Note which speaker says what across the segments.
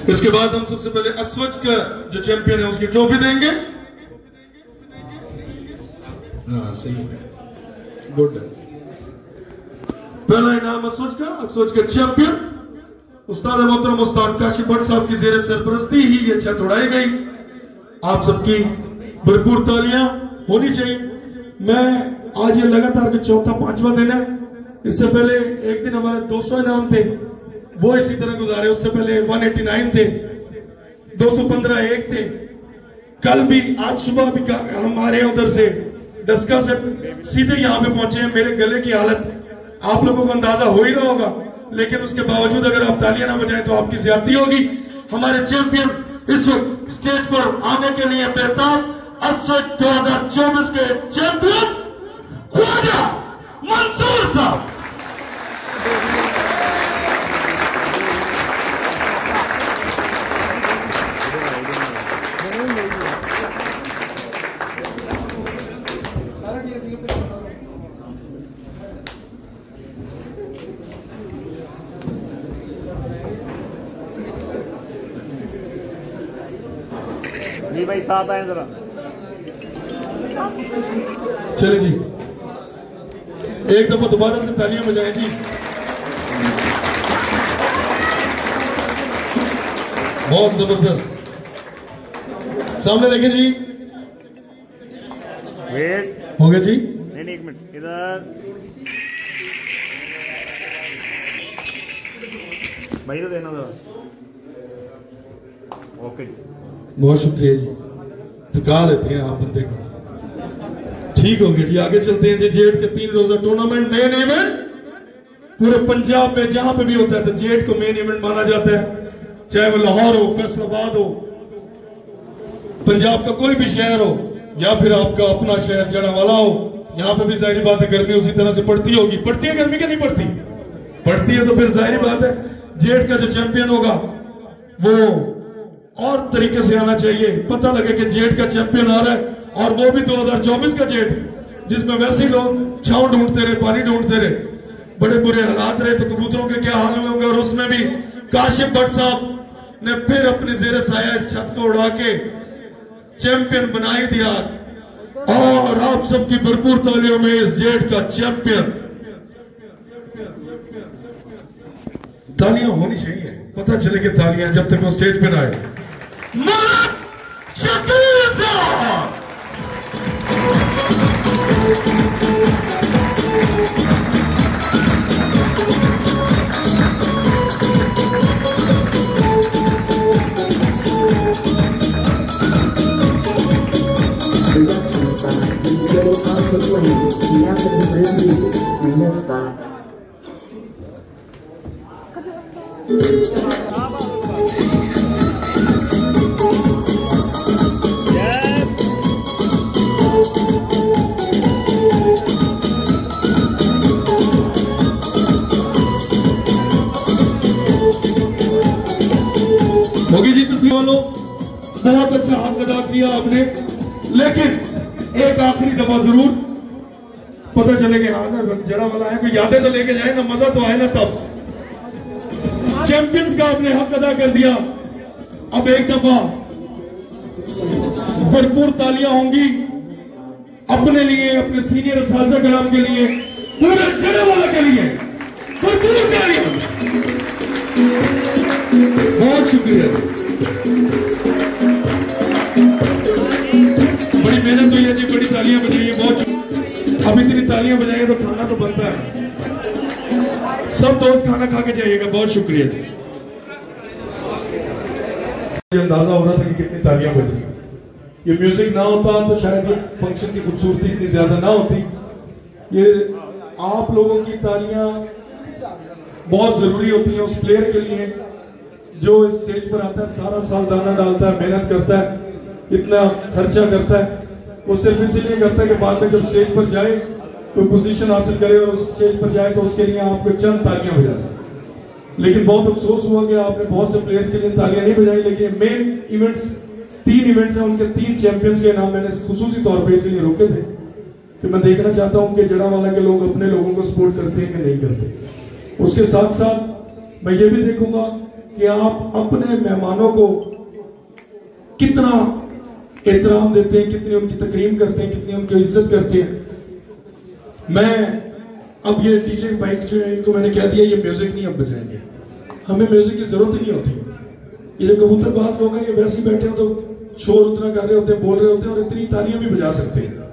Speaker 1: इसके बाद हम सबसे पहले अस्वच का जो चैंपियन है उसकी ट्रॉफी देंगे। हाँ सही है, गुड। पहला इनाम अस्वच का चैंपियन उस्ताद मोहतरम उस्ताद काशिफ भट्ट साहब की जेर सरपरस्ती ही ये छत उड़ाई गई। आप सबकी भरपूर तालियां होनी चाहिए। मैं आज ये लगातार के चौथा पांचवा दिन है। इससे पहले एक दिन हमारे 200 इनाम थे, वो इसी तरह गुजारे। उससे पहले 189 थे, 215 एक थे। कल भी, आज सुबह भी हमारे उधर से डस्का से सीधे यहाँ पे पहुंचे हैं। मेरे गले की हालत आप लोगों को अंदाजा हो ही रहा होगा, लेकिन उसके बावजूद अगर आप तालियां ना बजाएं तो आपकी ज्यादती होगी। हमारे चैंपियन इस वक्त स्टेज पर आने के लिए बेताब अस्वच 2024 के चैंपियन ख्वाजा मंसूर साहब।
Speaker 2: जी भाई साथ आए जरा।
Speaker 1: चले जी, एक दफा दोबारा से तालियां बजाएं जी। बहुत जबरदस्त। सामने देखें जी।
Speaker 2: वेट
Speaker 1: हो गया जी।
Speaker 2: नहीं, एक मिनट इधर भाई तो देना जरा। ओके जी,
Speaker 1: बहुत शुक्रिया जी, थका देते हैं आप बंदे को। ठीक हो गया जी, आगे चलते हैं जी। जेठ के 3 रोजा टूर्नामेंट मेन इवेंट पूरे पंजाब में जहां पे भी होता है तो जेठ को मेन इवेंट माना जाता है। चाहे वो लाहौर हो, फैसलाबाद हो, पंजाब का कोई भी शहर हो, या फिर आपका अपना शहर जड़ावाला हो, यहाँ पे भी जाहिर बात है गर्मी उसी तरह से पड़ती होगी। पड़ती है गर्मी क्या नहीं पड़ती? पड़ती है। तो फिर जाहिर बात है जेठ का जो चैंपियन होगा वो और तरीके से आना चाहिए। पता लगे कि जेठ का चैंपियन आ रहा है, और वो भी 2024 का जेठ, जिसमें वैसे ही लोग छांव ढूंढते रहे, पानी ढूंढते रहे, बड़े बुरे हालात रहे, तो कबूतरों के क्या हाल हुए होंगे। और उसमें भी काशिफ भट्ट साहब ने फिर अपने जेर साया इस छत को उड़ा के चैंपियन बना ही दिया। और आप सबकी भरपूर तालियों में इस जेठ का चैंपियन। तालियां होनी चाहिए, पता चले कि तालियां जब तक वो स्टेज पे ना आए। होगी जी तस्वीर वालों, बहुत अच्छा हक अदा किया आपने। लेकिन एक आखिरी दफा जरूर पता चले कि हाँ ना जड़ा वाला है, कोई यादें तो लेके जाए ना, मजा तो आए ना। तब चैंपियंस का आपने हक अदा कर दिया। अब एक दफा भरपूर तालियां होंगी अपने लिए, अपने सीनियर साजा कराम के लिए, पूरे जड़ा वाला के लिए भरपूर तालियां। बहुत शुक्रिया, बड़ी मेहनत हुई है जी, बड़ी तालियां बजाइए। बहुत अब इतनी तालियां बजाइए तो खाना तो बनता है। सब दोस्त खाना खा के जाइएगा। बहुत शुक्रिया जी। अंदाजा हो रहा था कि कितनी तालियां बजी। ये म्यूजिक ना होता तो शायद ये फंक्शन की खूबसूरती इतनी ज्यादा ना होती। ये आप लोगों की तालियां बहुत जरूरी होती है उस प्लेयर के लिए जो इस स्टेज पर आता है, सारा साल दाना डालता है, मेहनत करता है, इतना खर्चा करता है। वो सिर्फ इसीलिए करता है कि बाद में जब स्टेज पर जाए, कोई पोजीशन हासिल करे और उस स्टेज पर जाए तो उसके लिए आपको चंद तालियां बजाए। लेकिन बहुत अफसोस हुआ कि आपने बहुत से प्लेयर्स के लिए तालियां नहीं बजाई। लेकिन मेन इवेंट्स 3 इवेंट्स हैं, उनके 3 चैंपियंस के नाम मैंने खुसूसी तौर पर इसीलिए रोके थे कि मैं देखना चाहता हूं कि जड़ावाला के लोग अपने लोगों को सपोर्ट करते हैं कि नहीं करते। उसके साथ साथ मैं ये भी देखूंगा कि आप अपने मेहमानों को कितना एहतराम देते हैं, कितनी उनकी तकरीम करते हैं, कितनी उनकी इज्जत करते हैं। मैं अब ये डीजे बाइक जो है इनको मैंने कह दिया ये म्यूजिक नहीं अब बजाएंगे, हमें म्यूजिक की जरूरत ही नहीं होती। ये जो कबूतरबाज लोग हैं ये वैसे ही बैठे हो तो शोर उतना कर रहे होते हैं, बोल रहे होते हैं और इतनी तालियां भी बजा सकते हैं।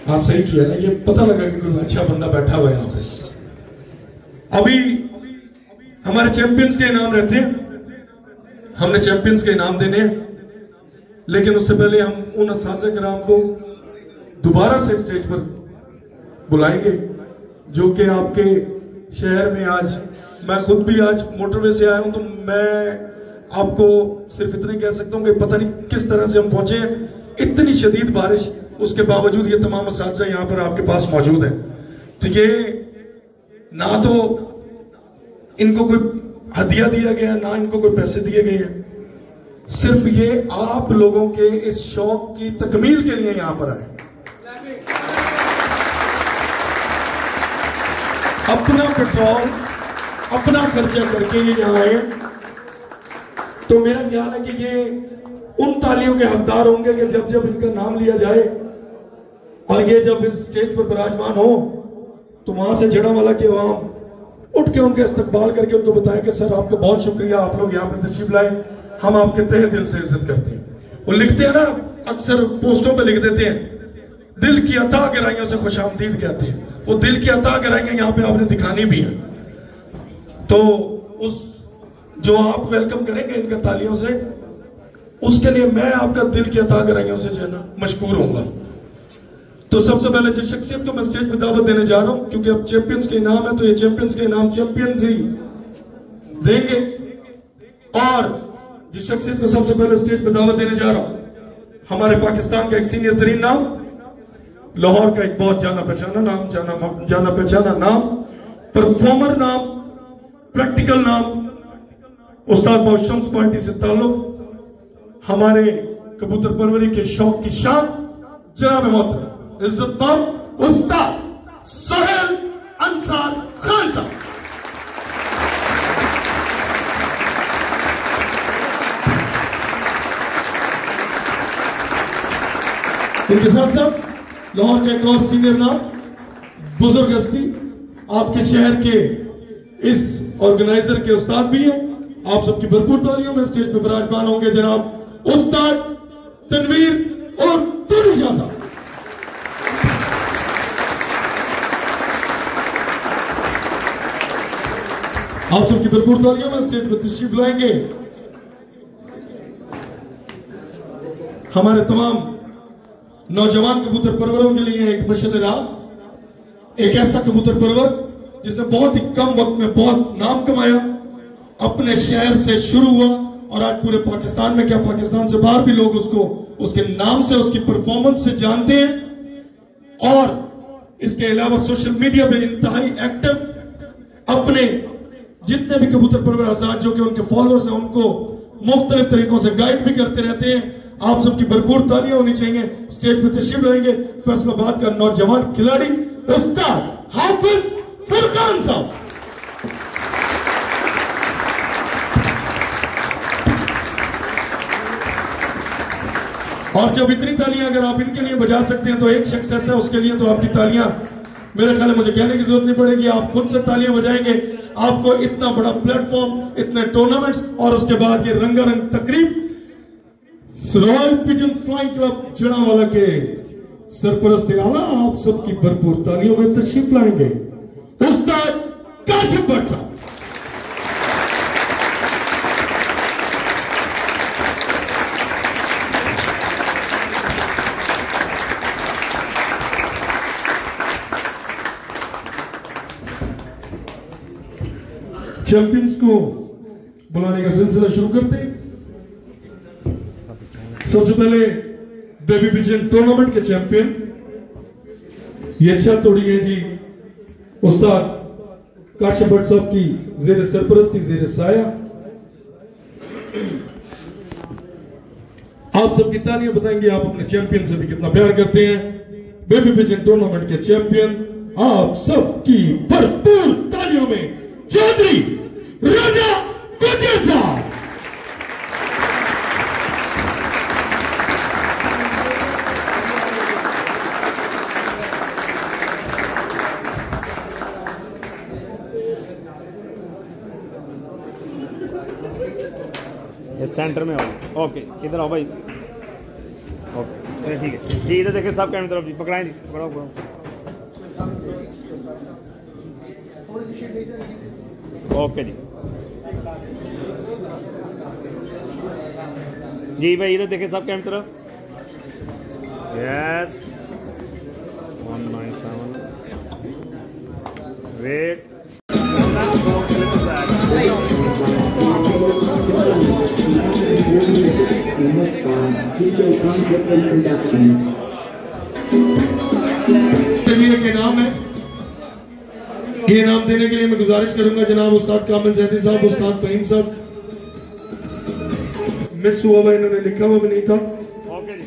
Speaker 1: हाँ सही किया ना, ये पता लगा कि कोई अच्छा बंदा बैठा हुआ है यहाँ पे। अभी हमारे चैंपियंस के इनाम रहते हैं, हमने चैंपियंस के इनाम देने हैं, लेकिन उससे पहले हम उन असातिज़ा किराम को दोबारा से स्टेज पर बुलाएंगे जो कि आपके शहर में आज, मैं खुद भी आज मोटरवे से आया हूं तो मैं आपको सिर्फ इतने कह सकता हूं कि पता नहीं किस तरह से हम पहुंचे हैं, इतनी शदीद बारिश, उसके बावजूद ये तमाम असातिज़ा यहां पर आपके पास मौजूद है। तो ये ना तो इनको कोई हदिया दिया गया, ना इनको कोई पैसे दिए गए हैं, सिर्फ ये आप लोगों के इस शौक की तकमील के लिए यहां पर आए। अपना पेट्रोल अपना खर्चा करके ये यहां आए, तो मेरा ख्याल है कि ये उन तालियों के हकदार होंगे कि जब जब इनका नाम लिया जाए और ये जब इस स्टेज पर विराजमान हो तो वहां से जड़ावाला के आवाम उठ के उनका इस्तकबाल करके उनको बताया कि सर आपका बहुत शुक्रिया, आप लोग यहाँ पर तशरीफ लाए, हम आपके तहे दिल से इज्जत करते हैं। वो लिखते हैं ना, अक्सर पोस्टों पे लिख देते हैं दिल की अता गहराइयों से खुशामदीद कहते हैं, वो दिल की अता गहराइयां यहाँ पे आपने दिखानी भी है। तो उस जो आप वेलकम करेंगे इनका तालियों से, उसके लिए मैं आपका दिल की अता गहराइयों से जो है ना मशकूर होऊंगा। तो सबसे पहले जिस शख्सियत को मैं स्टेज पर दावत देने जा रहा हूं, क्योंकि अब चैंपियंस के इनाम है तो ये चैंपियंस के इनाम चैंपियंस ही देंगे, और जिस शख्सियत को सबसे पहले स्टेज पर दावत देने जा रहा हूं, हमारे पाकिस्तान का एक सीनियर तरीन नाम, लाहौर का एक बहुत जाना पहचाना नाम, जाना पहचाना नाम, परफॉर्मर नाम, प्रैक्टिकल नाम, उस्ताद बहुत शम्स पार्टी से ताल्लुक, हमारे कबूतर परवरी के शौक की शान, जनाब मोहतरम इज्जतमान उस्ताद सोहेल अंसार खान साहब। इनके साथ साथ लाहौर के एक और सीनियर नाम, बुजुर्ग हस्ती, आपके शहर के इस ऑर्गेनाइजर के उस्ताद भी हैं, आप सबकी भरपूर तालियों में स्टेज पर विराजमान होंगे जनाब उस्ताद तनवीर और तुरी शाह साहब। आप सबकी भरपूर तालियों में स्टेज पर तशरीफ लाएंगे हमारे तमाम नौजवान कबूतर परवरों के लिए एक मशअल राह, एक ऐसा कबूतर परवर जिसने बहुत ही कम वक्त में बहुत नाम कमाया, अपने शहर से शुरू हुआ और आज पूरे पाकिस्तान में, क्या पाकिस्तान से बाहर भी लोग उसको उसके नाम से, उसकी परफॉर्मेंस से जानते हैं। और इसके अलावा सोशल मीडिया पे इंतहाई एक्टिव, अपने जितने भी कबूतर परवर आजाद जो कि उनके फॉलोअर्स हैं उनको मुख्तलिफ तरीकों से गाइड भी करते रहते हैं। आप सबकी भरपूर तालियां होनी चाहिए। स्टेज पर तशरीफ लाएंगे फैसलाबाद का नौजवान खिलाड़ी उस्ताद हाफिज फुरकान साहब। और जब इतनी तालियां अगर आप इनके लिए बजा सकते हैं तो एक शख्स ऐसा है उसके लिए तो आपकी तालियां मेरे ख्याल में मुझे कहने की जरूरत नहीं पड़ेगी, आप खुद से तालियां बजाएंगे। आपको इतना बड़ा प्लेटफॉर्म, इतने टूर्नामेंट्स और उसके बाद ये रंगारंग तकरीब royal pigeon flying club Jaranwala के सरपरस्त आला आप सबकी भरपूर तालियों में तशरीफ लाएंगे उस्ताद काशिफ भट्ट साहब। चैंपियंस को बुलाने का सिलसिला शुरू करते हैं। सबसे पहले बेबी पिजन टूर्नामेंट के चैंपियन ये छत तोड़ी है जी उस्ताद काशिफ भट्ट साहब की जेर सरपरस्ती, जेर साया। आप सबकी तालियां बताएंगे आप अपने चैंपियन से भी कितना प्यार करते हैं। बेबी पिजन टूर्नामेंट के चैंपियन, आप सबकी भरपूर तालियों में चौधरी रजा गुज्जर साहब।
Speaker 2: ये सेंटर में आओ। ओके, इधर आओ भाई। ओके चलिए ठीक है जी। इधर देखिए सब कैमरे तरफ जी, पकड़ाएं जी, पकड़ाओ पकड़ाओ। ओके जी जी भाई, इधर देखिए सब कैमरे तरफ। Yes 197 wait.
Speaker 1: के नाम है, ये इनाम देने के लिए मैं गुजारिश करूंगा जनाब उस्ताद कामिल जैदी साहब, उस्ताद फहीम साहब। मिस हुआ हुआ इन्होंने लिखा हुआ भी नहीं था।
Speaker 2: ओके जी,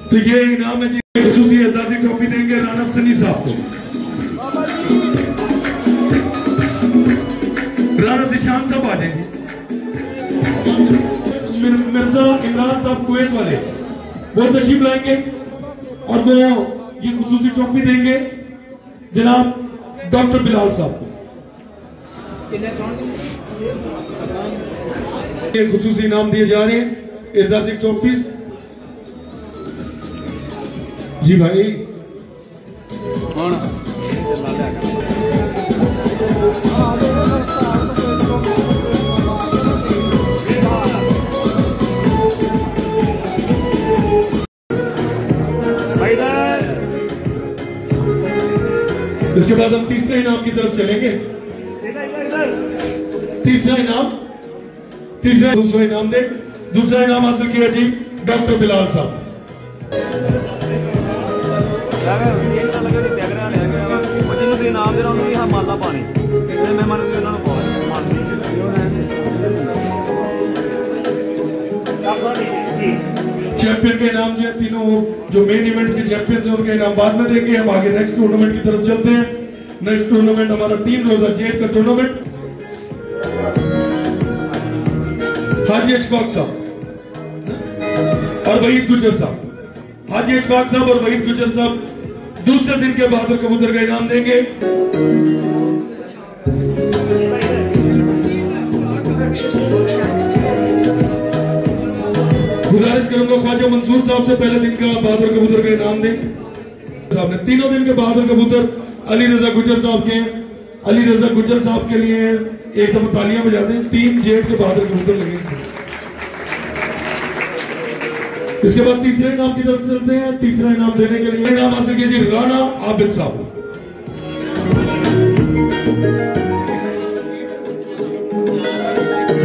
Speaker 1: तो ये इनाम है जी, खुसूसी एजाजी ट्रॉफी देंगे राना सनी साहब को। राना सिशान साहब आ जाएंगे। मिर्जा इमरान साहब कुवैत वाले वो तशरीफ लाएंगे और वो ये खुसूसी ट्रॉफी देंगे जनाब डॉक्टर बिलाल साहब को। ये खुसूसी इनाम दिए जा रहे हैं एजाजी ट्रॉफीज। जी भाई इसके बाद हम तीसरे इनाम की तरफ चलेंगे। तीसरा इनाम दूसरा इनाम दे। दूसरा इनाम हासिल किया जी डॉक्टर बिलाल साहब। चैंपियन के इनाम जो है तीनों जो मेन इवेंट्स के चैंपियंस हैं उनके इनाम बाद में देंगे। हम आगे नेक्स्ट टूर्नामेंट की तरफ चलते हैं। नेक्स्ट टूर्नामेंट हमारा 3 रोजा जेल का टूर्नामेंट। हाजी अशफाक साहब और वहीद गुजर साहब, हाजी अशफाक साहब और वहीद गुजर साहब दूसरे दिन के बहादुर कबूतर का इनाम देंगे। गुजारिश करूंगा ख्वाजा मंसूर साहब से पहले दिन का बहादुर कबूतर का इनाम दें। साहब ने तीनों दिन के बहादुर कबूतर अली रजा गुजर साहब के। अली रजा गुजर साहब के लिए एक दफा तालियां बजाते हैं। 3 जेठ के बहादुर कबूतर लगे। इसके बाद तीसरे इनाम की तरफ चलते हैं। तीसरा इनाम देने के लिए इनाम हासिल किया जी राना आबिद साहब।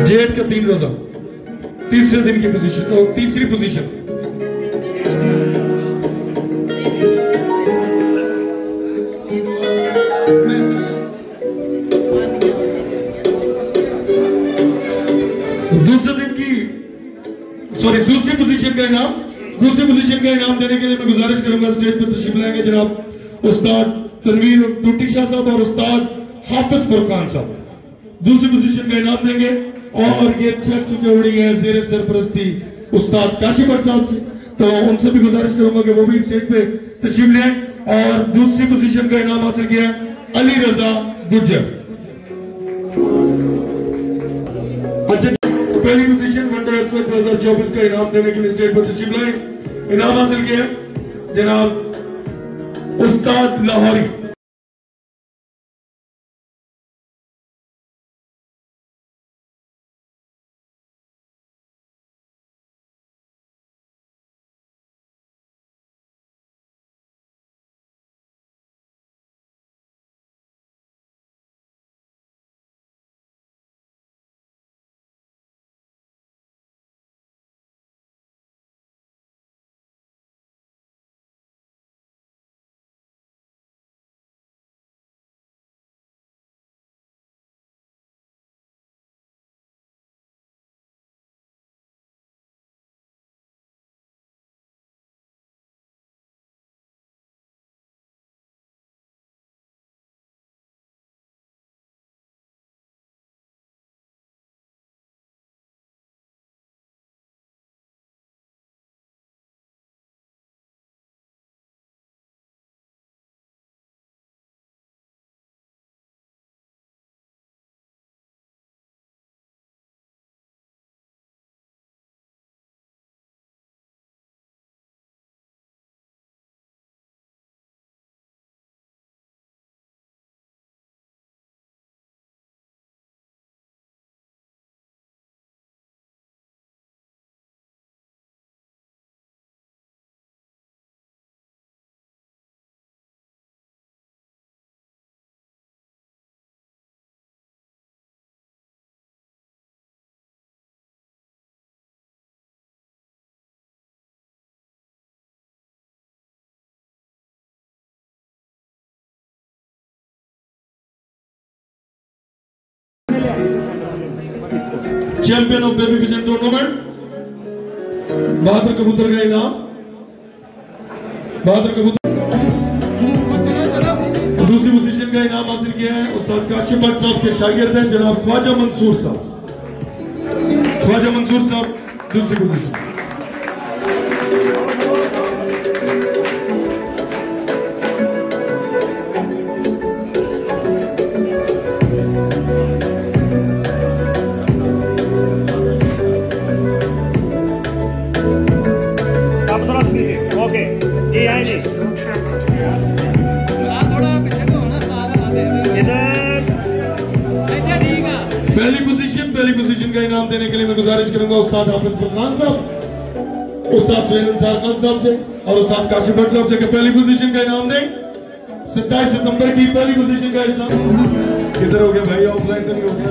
Speaker 1: जेठ का 3 रोजा तीसरे दिन की पोजीशन और तीसरी पोजीशन। दूसरे दिन की दूसरी पोजीशन का इनाम देने के लिए मैं गुजारिश करूंगा स्टेज पर तशरीफ लाएंगे जनाब उस्ताद तनवीर टूटी शाह साहब और उस्ताद हाफिज फुरकान साहब। दूसरी पोजीशन का इनाम देंगे और ये छठ चुके उड़ी है जेर सरपरस्ती उस्ताद काशी भट्ट साहब से, तो उनसे भी गुजारिश करूंगा कि वो भी स्टेज पे तशरीफ ले आए। और दूसरी पोजीशन का इनाम हासिल किया अली रजा गुज्जर। अच्छा, पहली पोजीशन वनडे 2024 का इनाम देने के लिए स्टेज पर तशरीफ लाए। इनाम हासिल किया जनाब उस्ताद Lahori. Champion of baby pigeon tournament बहादुर कबूतर का इनाम। बहादुर कबूतर दूसरी पोजीशन का इनाम हासिल किया है उस्ताद काशिम भट्ट साहब के शागिर्द हैं जनाब ख्वाजा मंसूर साहब। ख्वाजा मंसूर साहब दूसरी पोजीशन।
Speaker 2: ओके ये आए जी
Speaker 1: पहली पोजीशन का इनाम देने के लिए मैं गुजारिश करूंगा उस्ताद हाफिज फरकान साहब, उस्ताद सुहेल अंसार खान साहब से और उस्ताद काशिम भट्ट साहब से कि पहली पोजीशन का इनाम दें। 27 सितंबर की पहली पोजीशन का हिस्सा किधर हो गया भाई? ऑफलाइन तो नहीं हो गया?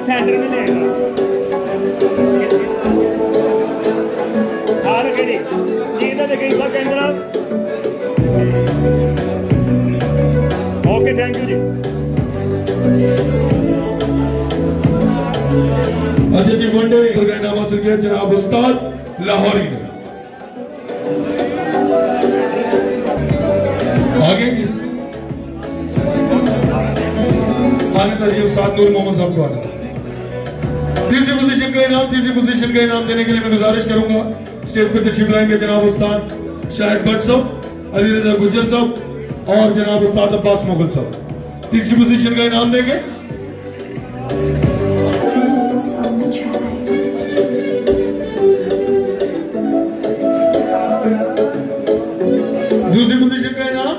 Speaker 2: सेंटर में लेगा हार के नहीं इधर देखें सब के अंदर। ओके थैंक यू जी।
Speaker 1: अच्छा जी वनडे का इनाम हासिल किया जनाब उस्ताद लाहौरी ने। आगे जी आने चाहिए उस्ताद नूर मोहम्मद साहब को आना। तीसरी पोजीशन का इनाम देने के लिए मैं गुजारिश करूंगा स्टेज पर तशरीफ लाएंगे जनाब उस्ताद शाहिद भट्ट साहब, अली रजा गुजर साहब और जनाब उस्ताद अब्बास मुगल साहब। तीसरी पोजीशन का इनाम देंगे। दूसरी पोजीशन का इनाम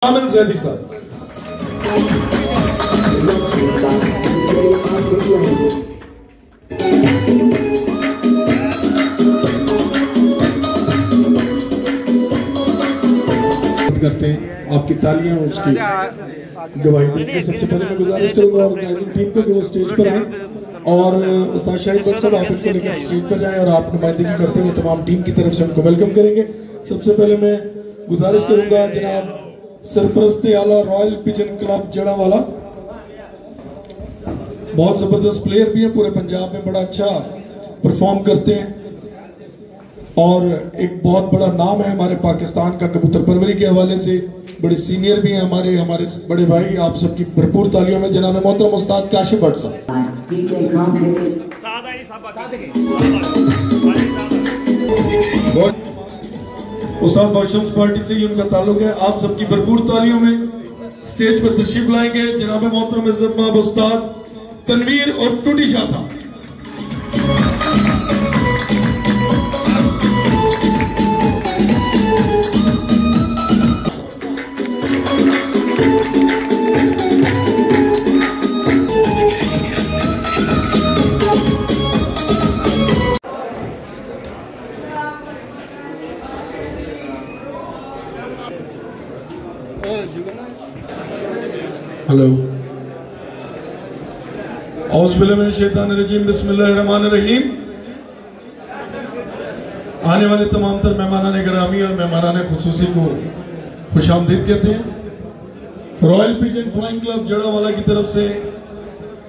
Speaker 1: आनंद जैदी साहब। करते हैं आपकी तालियां उसकी गवाही देंगे। सबसे पहले मैं गुजारिश करूंगा ऑर्गेनाइजिंग टीम को कि वो स्टेज पर आए और उस्ताद शाहिद बख्श साहब आप इनको लेकर स्टेज पर जाएं और आप नुमाइंदगी करते हुए तमाम टीम की तरफ से उनको वेलकम करेंगे। सबसे पहले मैं गुजारिश करूंगा जनाब सरपरस्ती आला रॉयल पिजन क्लब जड़ावाला, बहुत जबरदस्त प्लेयर भी है, पूरे पंजाब में बड़ा अच्छा परफॉर्म करते हैं और एक बहुत बड़ा नाम है हमारे पाकिस्तान का कबूतर परवरी के हवाले से, बड़े सीनियर भी हैं हमारे बड़े भाई। आप सबकी भरपूर तालियों में जनाब मोहतरम उस्ताद काशिफ भट्ट साहब। उस्ताद बख्शम्स पार्टी से ही उनका ताल्लुक है। आप सबकी भरपूर तालियों में स्टेज पर तशरीफ लाएंगे जनाब मोहतरम इज्जत माब उस्ताद तनवीर और टूटी शाह साहब। हेलो औज़ुबिल्लाहिमिनश्शैतानिर्रजीम बिस्मिल्लाहिर्रहमानिर्रहीम। आने वाले तमाम तर मेहमानाने गिरामी और मेहमानाने खुसूसी को खुशामदीद कहते हैं। Royal pigeon flying club Jaranwala की तरफ से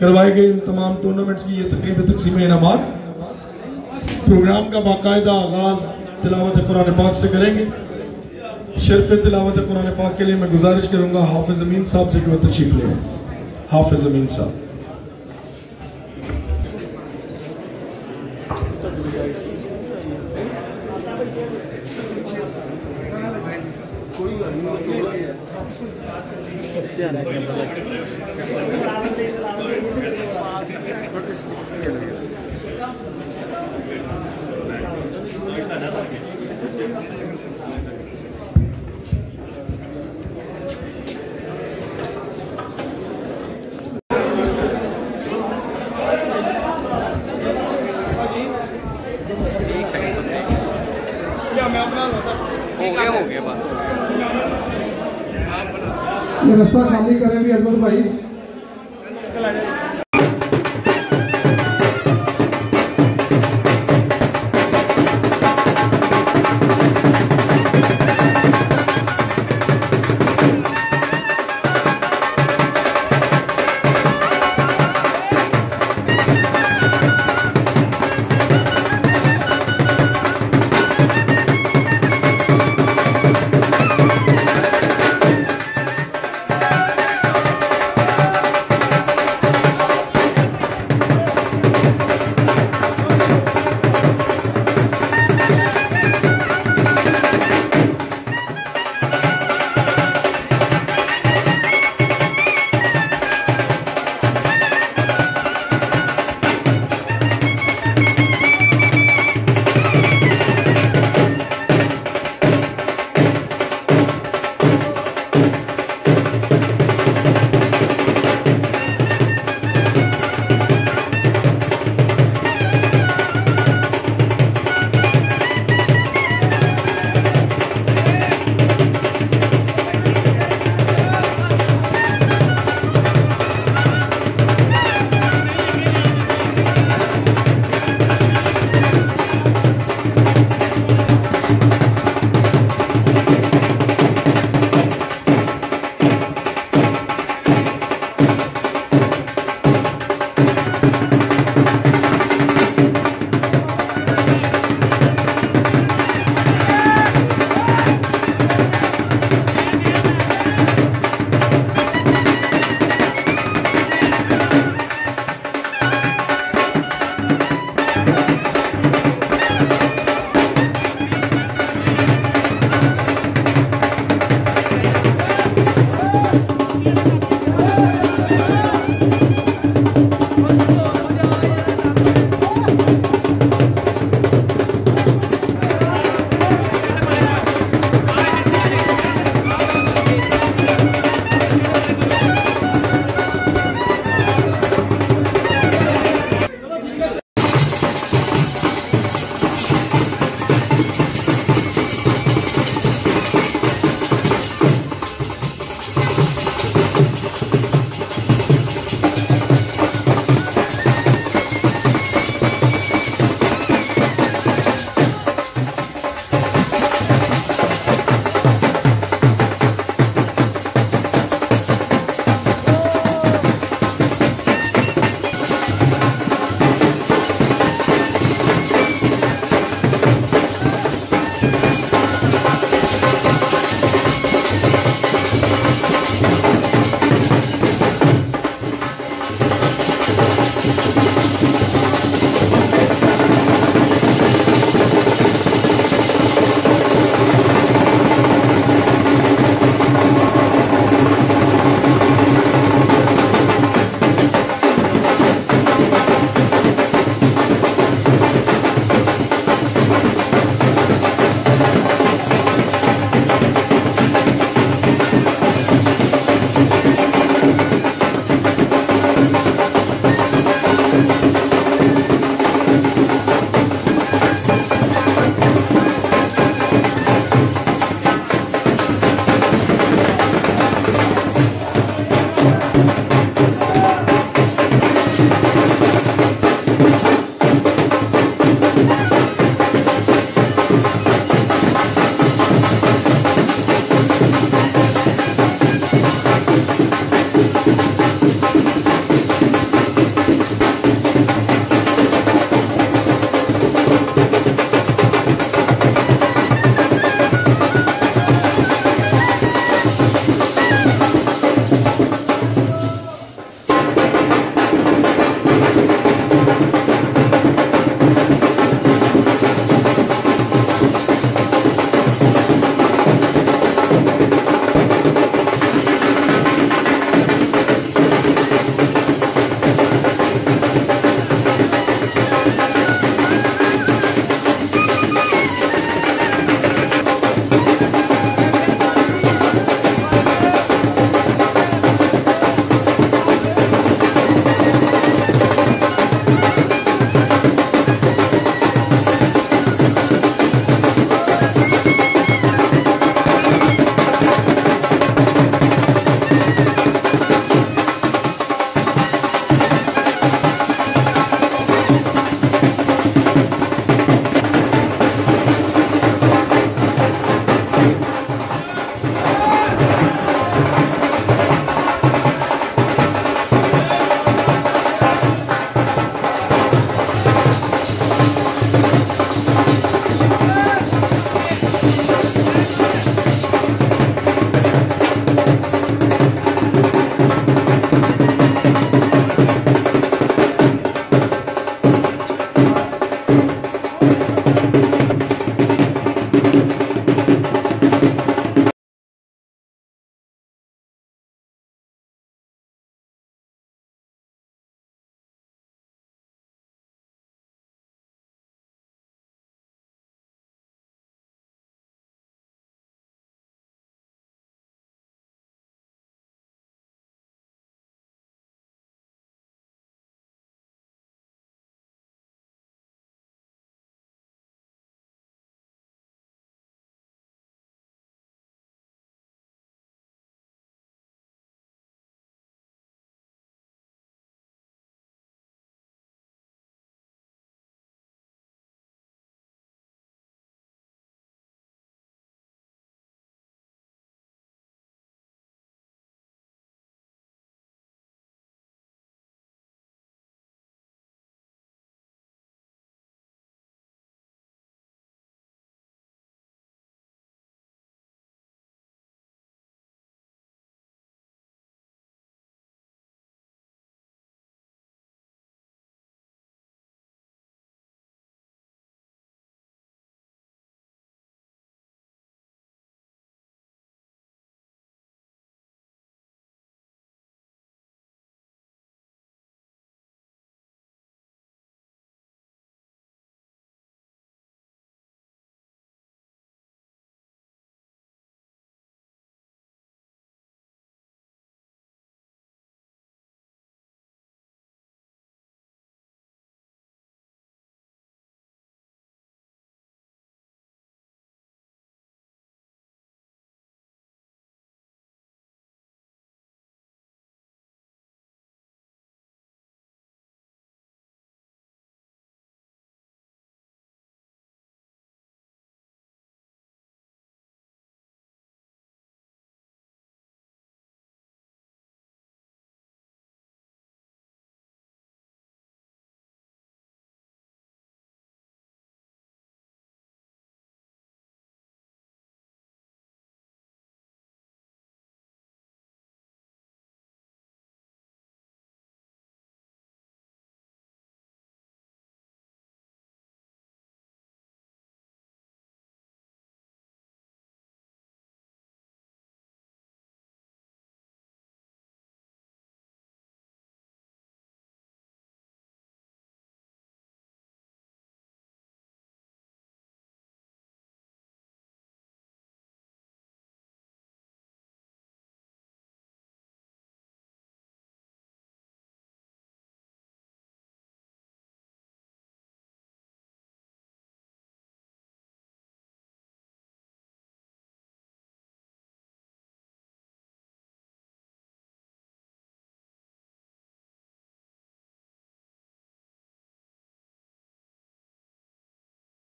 Speaker 1: करवाए गए इन तमाम टूर्नामेंट्स की ये तकरीब तकसीम इनामात। प्रोग्राम का बाकायदा आगाज तिलावत कुरान पाक से करेंगे। शर्फ तिलावत कुरान पाक के लिए मैं गुजारिश करूंगा हाफिज अमीन साहब से कि वो तशरीफ ले। हाफिज अमीन साहब।
Speaker 3: ये रास्ता खाली करें भी अजमत भाई।